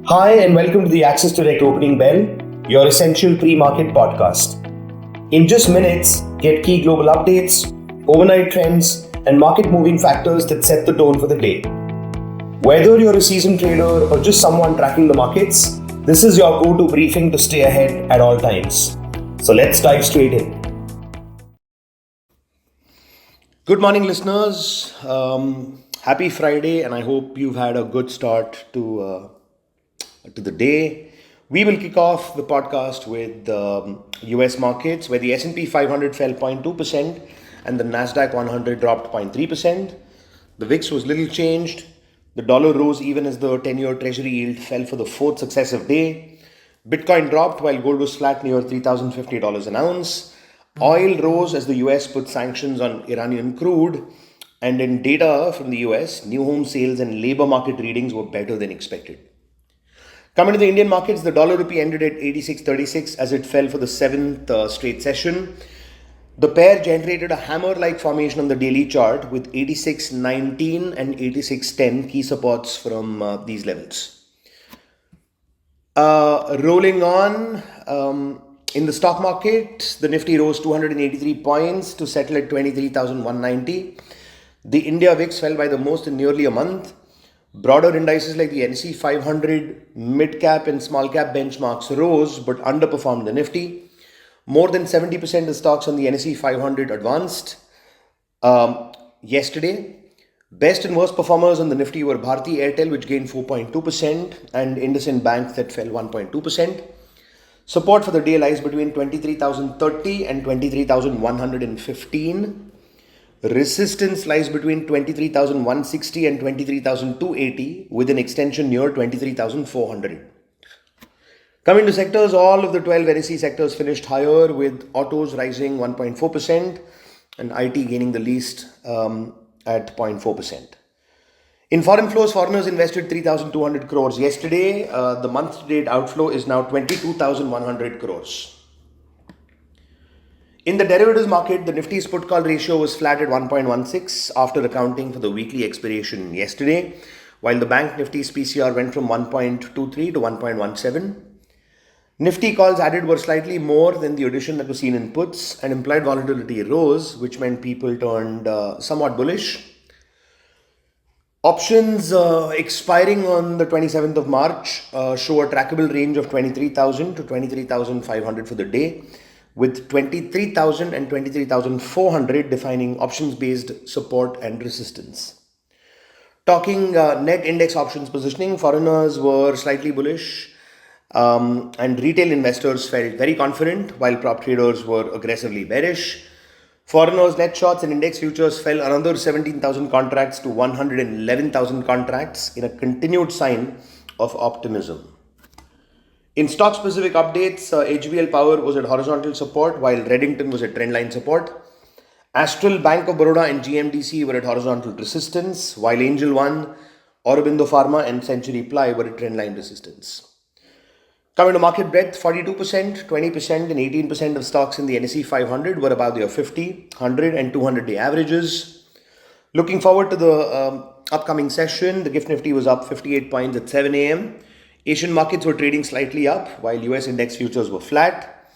Hi, and welcome to the Access Direct Opening Bell, your essential pre-market podcast. In just minutes, get key global updates, overnight trends, and market-moving factors that set the tone for the day. Whether you're a seasoned trader or just someone tracking the markets, this is your go-to briefing to stay ahead at all times. So let's dive straight in. Good morning, listeners. Happy Friday, and I hope you've had a good start to the day. We will kick off the podcast with US markets, where the S&P 500 fell 0.2% and the Nasdaq 100 dropped 0.3%. The VIX was little changed. The dollar rose even as the 10-year Treasury yield fell for the fourth successive day. Bitcoin dropped while gold was flat near $3,050 an ounce. Oil rose as the US put sanctions on Iranian crude. And in data from the US, new home sales and labor market readings were better than expected. Coming to the Indian markets, the dollar rupee ended at 86.36 as it fell for the seventh straight session. The pair generated a hammer-like formation on the daily chart with 86.19 and 86.10 key supports from these levels. Rolling on, in the stock market, the Nifty rose 283 points to settle at 23,190. The India VIX fell by the most in nearly a month. Broader indices like the NSE 500, mid-cap and small-cap benchmarks rose but underperformed the Nifty. More than 70% of stocks on the NSE 500 advanced yesterday. Best and worst performers on the Nifty were Bharti Airtel, which gained 4.2%, and IndusInd Bank that fell 1.2%. Support for the day lies between 23,030 and 23,115. Resistance lies between 23,160 and 23,280 with an extension near 23,400. Coming to sectors, all of the 12 NSE sectors finished higher, with autos rising 1.4% and IT gaining the least at 0.4%. In foreign flows, foreigners invested 3,200 crores yesterday. The month-to-date outflow is now 22,100 crores. In the derivatives market, the Nifty's put-call ratio was flat at 1.16 after accounting for the weekly expiration yesterday, while the Bank Nifty's PCR went from 1.23 to 1.17. Nifty calls added were slightly more than the addition that was seen in puts, and implied volatility rose, which meant people turned somewhat bullish. Options expiring on the 27th of March show a trackable range of 23,000 to 23,500 for the day, with 23,000 and 23,400 defining options-based support and resistance. Talking net index options positioning, foreigners were slightly bullish and retail investors felt very confident, while prop traders were aggressively bearish. Foreigners' net shorts and index futures fell another 17,000 contracts to 111,000 contracts in a continued sign of optimism. In stock-specific updates, HBL Power was at horizontal support while Redington was at trendline support. Astral, Bank of Baroda and GMDC were at horizontal resistance, while Angel One, Aurobindo Pharma and Century Ply were at trendline resistance. Coming to market breadth, 42%, 20% and 18% of stocks in the NSE 500 were above their 50, 100 and 200-day averages. Looking forward to the upcoming session, the GIFT Nifty was up 58 points at 7 a.m. Asian markets were trading slightly up, while US index futures were flat.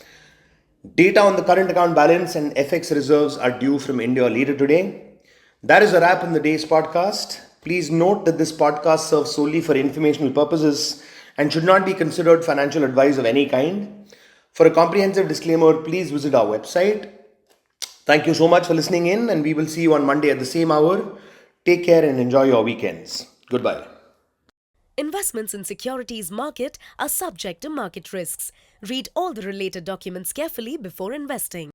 Data on the current account balance and FX reserves are due from India later today. That is a wrap on the day's podcast. Please note that this podcast serves solely for informational purposes and should not be considered financial advice of any kind. For a comprehensive disclaimer, please visit our website. Thank you so much for listening in, and we will see you on Monday at the same hour. Take care and enjoy your weekends. Goodbye. Investments in securities market are subject to market risks. Read all the related documents carefully before investing.